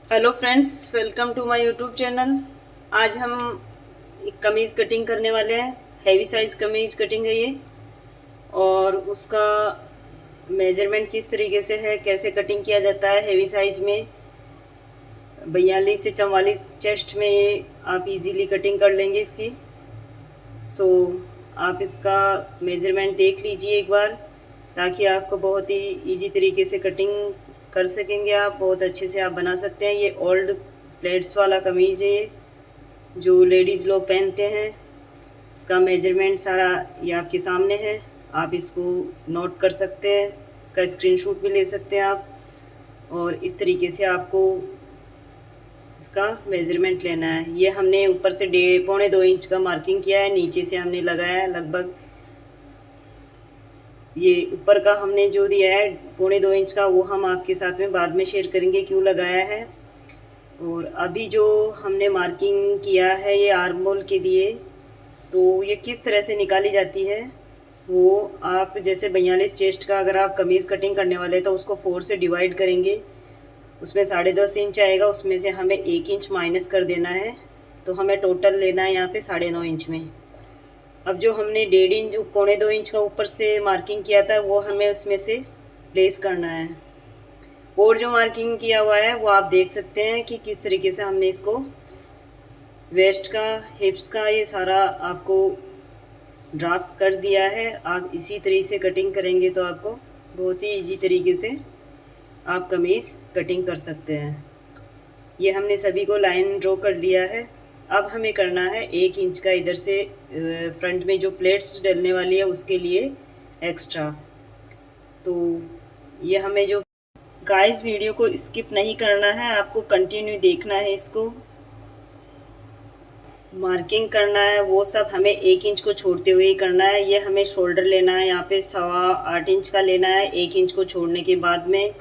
Hello friends, welcome to my YouTube channel. आज हम एक कमीज़ कटिंग करने वाले हैं। हैवी साइज़ कमीज़ कटिंग है ये। और उसका मेजरमेंट किस तरीके से है, कैसे कटिंग किया जाता है हैवी साइज़ में। 42 से 44 चेस्ट में ये आप इजीली कटिंग कर लेंगे इसकी। सो आप इसका मेजरमेंट देख लीजिए एक बार, ताकि आपको बहुत ही इजी तरीके से कटिंग कर सकेंगे। आप बहुत अच्छे से आप बना सकते हैं। ये ओल्ड प्लेट्स वाला कमीज़ है ये, जो लेडीज़ लोग पहनते हैं। इसका मेजरमेंट सारा ये आपके सामने है। आप इसको नोट कर सकते हैं, इसका स्क्रीनशॉट भी ले सकते हैं आप। और इस तरीके से आपको इसका मेजरमेंट लेना है। ये हमने ऊपर से 1.25 इंच का मार्किंग किया है, नीचे से हमने लगाया है लगभग। ये ऊपर का हमने जो दिया है 1.25 इंच का, वो हम आपके साथ में बाद में शेयर करेंगे क्यों लगाया है। और अभी जो हमने मार्किंग किया है ये आर्म होल के लिए, तो ये किस तरह से निकाली जाती है वो आप जैसे 42 चेस्ट का अगर आप कमीज़ कटिंग करने वाले हैं तो उसको 4 से डिवाइड करेंगे। उसमें 10.5 इंच आएगा, उसमें से हमें 1 इंच माइनस कर देना है। तो हमें टोटल लेना है यहाँ पे 9.5 इंच में। अब जो हमने 1.5 इंच 1.25 इंच का ऊपर से मार्किंग किया था वो हमें उसमें से प्लेस करना है। और जो मार्किंग किया हुआ है वो आप देख सकते हैं कि किस तरीके से हमने इसको वेस्ट का, हिप्स का, ये सारा आपको ड्राफ्ट कर दिया है। आप इसी तरीके से कटिंग करेंगे तो आपको बहुत ही इजी तरीके से आप कमीज़ कटिंग कर सकते हैं। ये हमने सभी को लाइन ड्रॉ कर लिया है। अब हमें करना है 1 इंच का इधर से फ्रंट में जो प्लेट्स डलने वाली है उसके लिए एक्स्ट्रा। तो ये हमें जो गाइस वीडियो को स्किप नहीं करना है, आपको कंटिन्यू देखना है। इसको मार्किंग करना है वो सब हमें 1 इंच को छोड़ते हुए ही करना है। ये हमें शोल्डर लेना है, यहाँ पे 8.25 इंच का लेना है 1 इंच को छोड़ने के बाद में।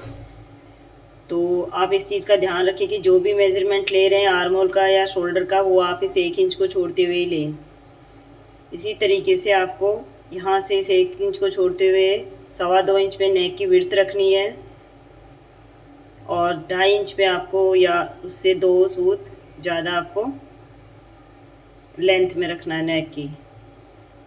तो आप इस चीज़ का ध्यान रखें कि जो भी मेज़रमेंट ले रहे हैं आर्म होल का या शोल्डर का, वो आप इस 1 इंच को छोड़ते हुए ही लें। इसी तरीके से आपको यहाँ से इस 1 इंच को छोड़ते हुए 2.25 इंच पे नेक की विड्थ रखनी है। और 2.5 इंच पे आपको या उससे 2 सूत ज़्यादा आपको लेंथ में रखना है नेक की।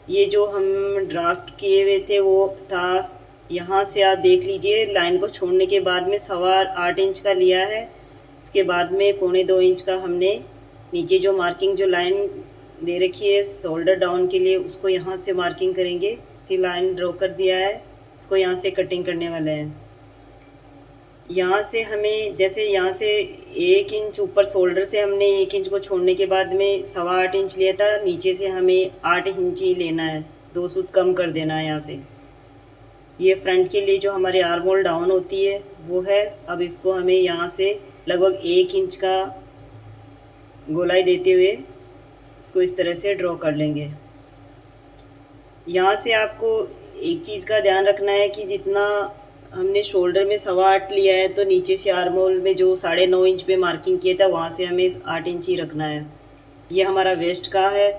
ये जो हम ड्राफ्ट किए हुए थे वो था, यहाँ से आप देख लीजिए लाइन को छोड़ने के बाद में 8.25 इंच का लिया है। इसके बाद में 2.25 इंच का हमने नीचे जो मार्किंग जो लाइन दे रखी है शोल्डर डाउन के लिए, उसको यहाँ से मार्किंग करेंगे। इसकी लाइन ड्रॉ कर दिया है, इसको यहाँ से कटिंग करने वाले हैं। यहाँ से हमें जैसे यहाँ से 1 इंच ऊपर शोल्डर से हमने 1 इंच को छोड़ने के बाद में 8.25 इंच लिया था, नीचे से हमें 8 इंच ही लेना है, 2 सूत कम कर देना है यहाँ से। ये फ्रंट के लिए जो हमारे आर्म होल डाउन होती है वो है। अब इसको हमें यहाँ से लगभग 1 इंच का गोलाई देते हुए इसको इस तरह से ड्रॉ कर लेंगे। यहाँ से आपको एक चीज़ का ध्यान रखना है कि जितना हमने शोल्डर में 8.25 लिया है, तो नीचे से आर्म होल में जो 9.5 इंच पे मार्किंग किया था वहाँ से हमें 8 इंच ही रखना है। ये हमारा वेस्ट का है,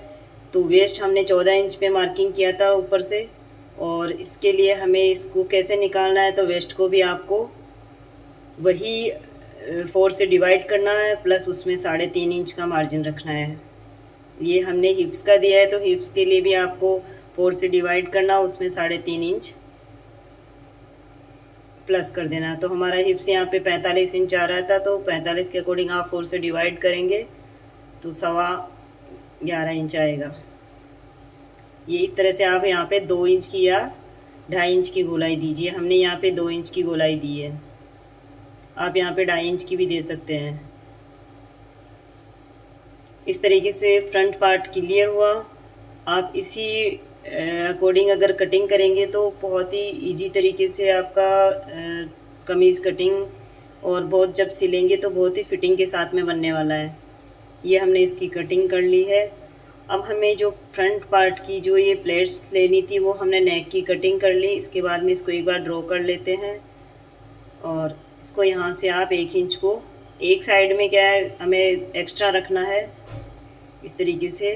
तो वेस्ट हमने 14 इंच पे मार्किंग किया था ऊपर से। और इसके लिए हमें इसको कैसे निकालना है, तो वेस्ट को भी आपको वही 4 से डिवाइड करना है, प्लस उसमें 3.5 इंच का मार्जिन रखना है। ये हमने हिप्स का दिया है, तो हिप्स के लिए भी आपको 4 से डिवाइड करना, उसमें 3.5 इंच प्लस कर देना। तो हमारा हिप्स यहाँ पे 45 इंच आ रहा था, तो 45 के अकॉर्डिंग आप 4 से डिवाइड करेंगे तो 11.25 इंच आएगा। ये इस तरह से आप यहाँ पे 2 इंच की या 2.5 इंच की गोलाई दीजिए। हमने यहाँ पे 2 इंच की गोलाई दी है, आप यहाँ पे 2.5 इंच की भी दे सकते हैं। इस तरीके से फ्रंट पार्ट क्लियर हुआ। आप इसी अकॉर्डिंग अगर कटिंग करेंगे तो बहुत ही इजी तरीके से आपका कमीज़ कटिंग, और बहुत जब सिलेंगे तो बहुत ही फिटिंग के साथ में बनने वाला है। ये हमने इसकी कटिंग कर ली है। अब हमें जो फ्रंट पार्ट की जो ये प्लेट्स लेनी थी वो हमने नेक की कटिंग कर ली। इसके बाद में इसको एक बार ड्रॉ कर लेते हैं, और इसको यहाँ से आप 1 इंच को एक साइड में क्या है हमें एक्स्ट्रा रखना है। इस तरीके से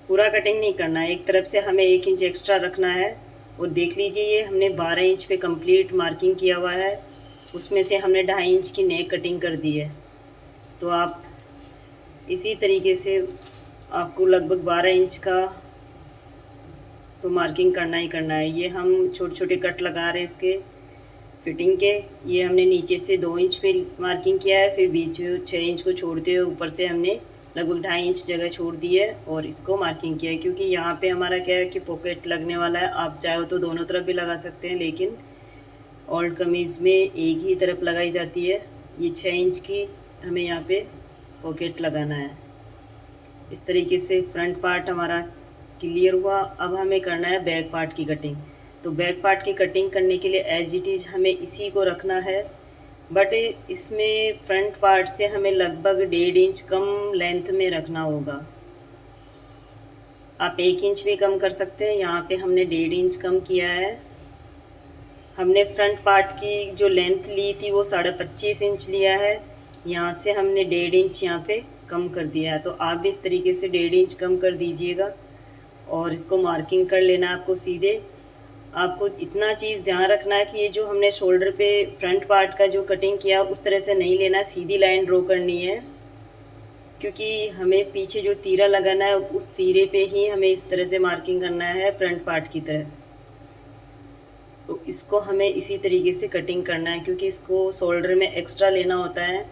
पूरा कटिंग नहीं करना है, एक तरफ से हमें 1 इंच एक्स्ट्रा रखना है। और देख लीजिए ये हमने 12 इंच पे कंप्लीट मार्किंग किया हुआ है। उसमें से हमने 2.5 इंच की नेक कटिंग कर दी है। तो आप इसी तरीके से आपको लगभग 12 इंच का तो मार्किंग करना ही करना है। ये हम छोटे छोटे कट लगा रहे हैं इसके फिटिंग के। ये हमने नीचे से 2 इंच पे मार्किंग किया है, फिर बीच 6 इंच को छोड़ते हुए ऊपर से हमने लगभग 2.5 इंच जगह छोड़ दी है और इसको मार्किंग किया है। क्योंकि यहाँ पे हमारा क्या है कि पॉकेट लगने वाला है। आप चाहो तो दोनों तरफ भी लगा सकते हैं, लेकिन ओल्ड कमीज़ में एक ही तरफ लगाई जाती है। ये 6 इंच की हमें यहाँ पे पॉकेट लगाना है। इस तरीके से फ्रंट पार्ट हमारा क्लियर हुआ। अब हमें करना है बैक पार्ट की कटिंग। तो बैक पार्ट की कटिंग करने के लिए एज इट इज़ हमें इसी को रखना है, बट इसमें फ्रंट पार्ट से हमें लगभग 1.5 इंच कम लेंथ में रखना होगा। आप 1 इंच भी कम कर सकते हैं। यहाँ पे हमने 1.5 इंच कम किया है। हमने फ्रंट पार्ट की जो लेंथ ली थी वो 25.5 इंच लिया है। यहाँ से हमने 1.5 इंच यहाँ पे कम कर दिया है। तो आप भी इस तरीके से 1.5 इंच कम कर दीजिएगा और इसको मार्किंग कर लेना है आपको सीधे। आपको इतना चीज़ ध्यान रखना है कि ये जो हमने शोल्डर पे फ्रंट पार्ट का जो कटिंग किया उस तरह से नहीं लेना, सीधी लाइन ड्रॉ करनी है। क्योंकि हमें पीछे जो तीरा लगाना है उस तीरे पे ही हमें इस तरह से मार्किंग करना है फ्रंट पार्ट की तरह। तो इसको हमें इसी तरीके से कटिंग करना है, क्योंकि इसको शोल्डर में एक्स्ट्रा लेना होता है।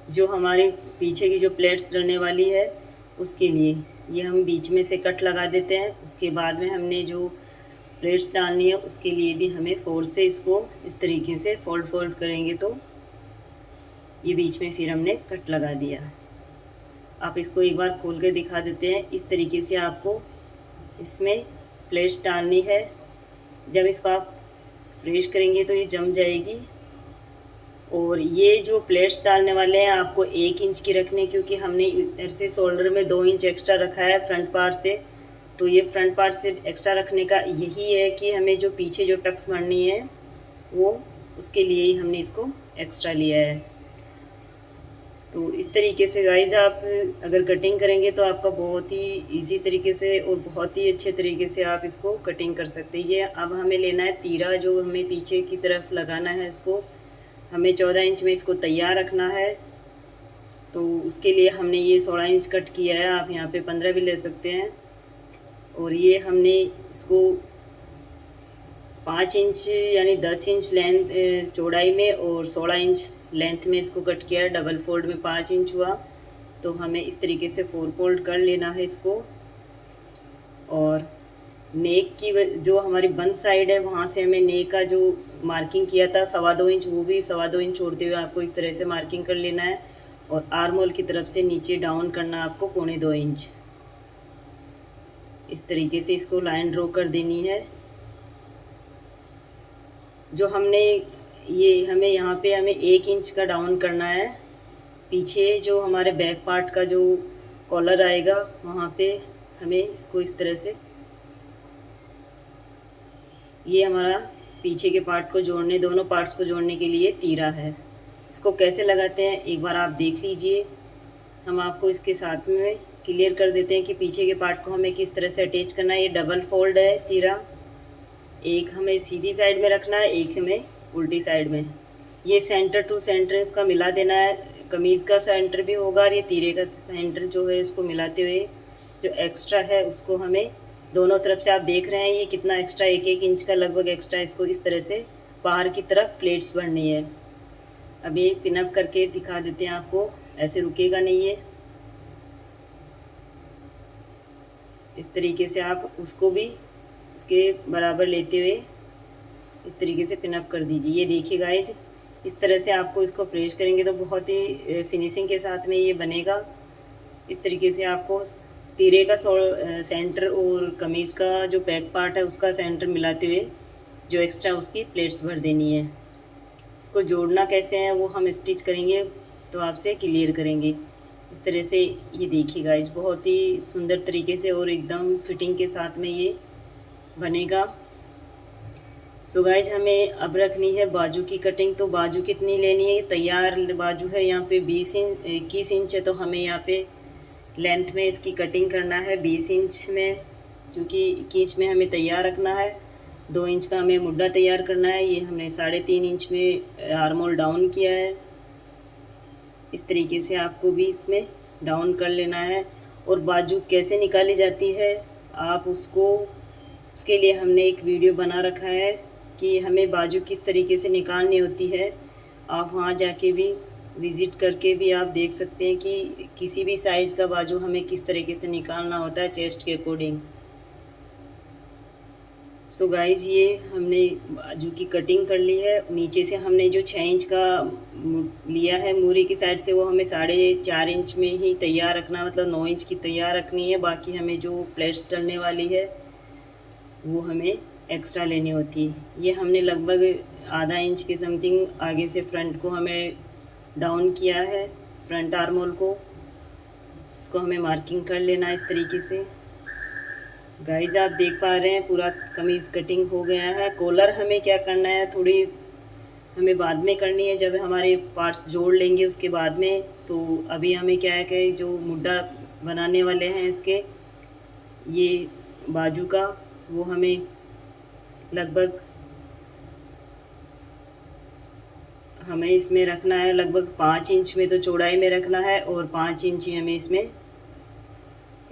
जो हमारी पीछे की जो प्लेट्स रहने वाली है उसके लिए ये हम बीच में से कट लगा देते हैं। उसके बाद में हमने जो प्लेट्स डालनी है उसके लिए भी हमें फोर्स से इसको इस तरीके से फोल्ड करेंगे तो ये बीच में फिर हमने कट लगा दिया। आप इसको एक बार खोल के दिखा देते हैं। इस तरीके से आपको इसमें प्लेट्स डालनी है। जब इसको आप प्रेस करेंगे तो ये जम जाएगी। और ये जो प्लेट्स डालने वाले हैं आपको 1 इंच की रखने, क्योंकि हमने इधर से शोल्डर में 2 इंच एक्स्ट्रा रखा है फ्रंट पार्ट से। तो ये फ्रंट पार्ट से एक्स्ट्रा रखने का यही है कि हमें जो पीछे जो टक्स मारनी है वो उसके लिए ही हमने इसको एक्स्ट्रा लिया है। तो इस तरीके से गाइज आप अगर कटिंग करेंगे तो आपका बहुत ही इजी तरीके से और बहुत ही अच्छे तरीके से आप इसको कटिंग कर सकते हैं। ये अब हमें लेना है तीरा, जो हमें पीछे की तरफ लगाना है उसको हमें 14 इंच में इसको तैयार रखना है। तो उसके लिए हमने ये 16 इंच कट किया है, आप यहाँ पे 15 भी ले सकते हैं। और ये हमने इसको 5 इंच यानी 10 इंच लेंथ चौड़ाई में और 16 इंच लेंथ में इसको कट किया है। डबल फोल्ड में 5 इंच हुआ। तो हमें इस तरीके से 4 फोल्ड कर लेना है इसको। और नेक की जो हमारी बंद साइड है वहाँ से हमें नेक का जो मार्किंग किया था 2.25 इंच, वो भी 2.25 इंच छोड़ते हुए आपको इस तरह से मार्किंग कर लेना है। और आर्म होल की तरफ से नीचे डाउन करना आपको 1.25 इंच। इस तरीके से इसको लाइन ड्रॉ कर देनी है। जो हमने ये हमें यहाँ पे हमें 1 इंच का डाउन करना है। पीछे जो हमारे बैक पार्ट का जो कॉलर आएगा वहाँ पे हमें इसको इस तरह से, ये हमारा पीछे के पार्ट को जोड़ने, दोनों पार्ट्स को जोड़ने के लिए तीरा है। इसको कैसे लगाते हैं एक बार आप देख लीजिए। हम आपको इसके साथ में क्लियर कर देते हैं कि पीछे के पार्ट को हमें किस तरह से अटैच करना है। ये डबल फोल्ड है तीरा, एक हमें सीधी साइड में रखना है, एक हमें उल्टी साइड में। ये सेंटर टू सेंटर इसका मिला देना है। कमीज़ का सेंटर भी होगा और ये तीरे का सेंटर जो है उसको मिलाते हुए जो एक्स्ट्रा है उसको हमें दोनों तरफ से, आप देख रहे हैं ये कितना एक्स्ट्रा, 1-1 इंच का लगभग एक्स्ट्रा इसको इस तरह से बाहर की तरफ प्लेट्स भरनी है। अब ये पिनअप करके दिखा देते हैं आपको, ऐसे रुकेगा नहीं है। इस तरीके से आप उसको भी उसके बराबर लेते हुए इस तरीके से पिनअप कर दीजिए। ये देखिए गाइस, इस तरह से आपको इसको फ्रेश करेंगे तो बहुत ही फिनिशिंग के साथ में ये बनेगा। इस तरीके से आपको तीरे का सेंटर और कमीज़ का जो बैक पार्ट है उसका सेंटर मिलाते हुए जो एक्स्ट्रा उसकी प्लेट्स भर देनी है। इसको जोड़ना कैसे है वो हम स्टिच करेंगे तो आपसे क्लियर करेंगे। इस तरह से ये देखिए गाइस, बहुत ही सुंदर तरीके से और एकदम फिटिंग के साथ में ये बनेगा। सो गाइज हमें अब रखनी है बाजू की कटिंग। तो बाजू कितनी लेनी है, तैयार बाजू है यहाँ पे 21 इंच है। तो हमें यहाँ पे लेंथ में इसकी कटिंग करना है 20 इंच में, क्योंकि 21 में हमें तैयार रखना है। 2 इंच का हमें मुड्ढा तैयार करना है। ये हमने 3.5 इंच में आर्म होल डाउन किया है। इस तरीके से आपको भी इसमें डाउन कर लेना है। और बाजू कैसे निकाली जाती है आप उसके लिए हमने एक वीडियो बना रखा है कि हमें बाजू किस तरीके से निकालनी होती है। आप वहाँ जाके भी विज़िट करके भी आप देख सकते हैं कि किसी भी साइज़ का बाजू हमें किस तरीके से निकालना होता है चेस्ट के अकॉर्डिंग। सो गाइज़, ये हमने बाजू की कटिंग कर ली है। नीचे से हमने जो 6 इंच का लिया है मूरी की साइड से, वो हमें 4.5 इंच में ही तैयार रखना, मतलब 9 इंच की तैयार रखनी है। बाकी हमें जो प्लेट्स डलने वाली है वो हमें एक्स्ट्रा लेनी होती है। ये हमने लगभग आधा इंच के समथिंग आगे से फ्रंट को हमें डाउन किया है, फ्रंट आर्म होल को। इसको हमें मार्किंग कर लेना है इस तरीके से। गाइस, आप देख पा रहे हैं पूरा कमीज़ कटिंग हो गया है। कॉलर हमें क्या करना है, थोड़ी हमें बाद में करनी है, जब हमारे पार्ट्स जोड़ लेंगे उसके बाद में। तो अभी हमें क्या है कि जो मुड्ढा बनाने वाले हैं इसके, ये बाजू का, वो हमें लगभग हमें इसमें रखना है लगभग 5 इंच में तो चौड़ाई में रखना है, और 5 इंच ही हमें इसमें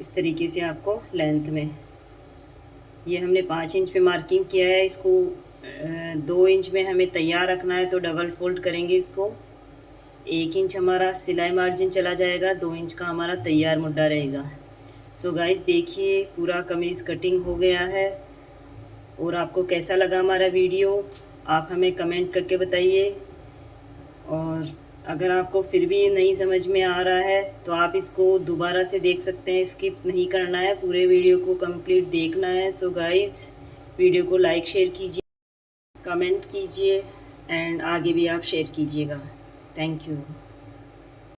इस तरीके से आपको लेंथ में, ये हमने 5 इंच पे मार्किंग किया है। इसको 2 इंच में हमें तैयार रखना है, तो डबल फोल्ड करेंगे इसको। 1 इंच हमारा सिलाई मार्जिन चला जाएगा, 2 इंच का हमारा तैयार मुड्ढा रहेगा। सो गाइस, देखिए पूरा कमीज़ कटिंग हो गया है। और आपको कैसा लगा हमारा वीडियो, आप हमें कमेंट करके बताइए। और अगर आपको फिर भी नहीं समझ में आ रहा है तो आप इसको दोबारा से देख सकते हैं, स्किप नहीं करना है, पूरे वीडियो को कंप्लीट देखना है। सो गाइस, वीडियो को लाइक शेयर कीजिए, कमेंट कीजिए, एंड आगे भी आप शेयर कीजिएगा। Thank you.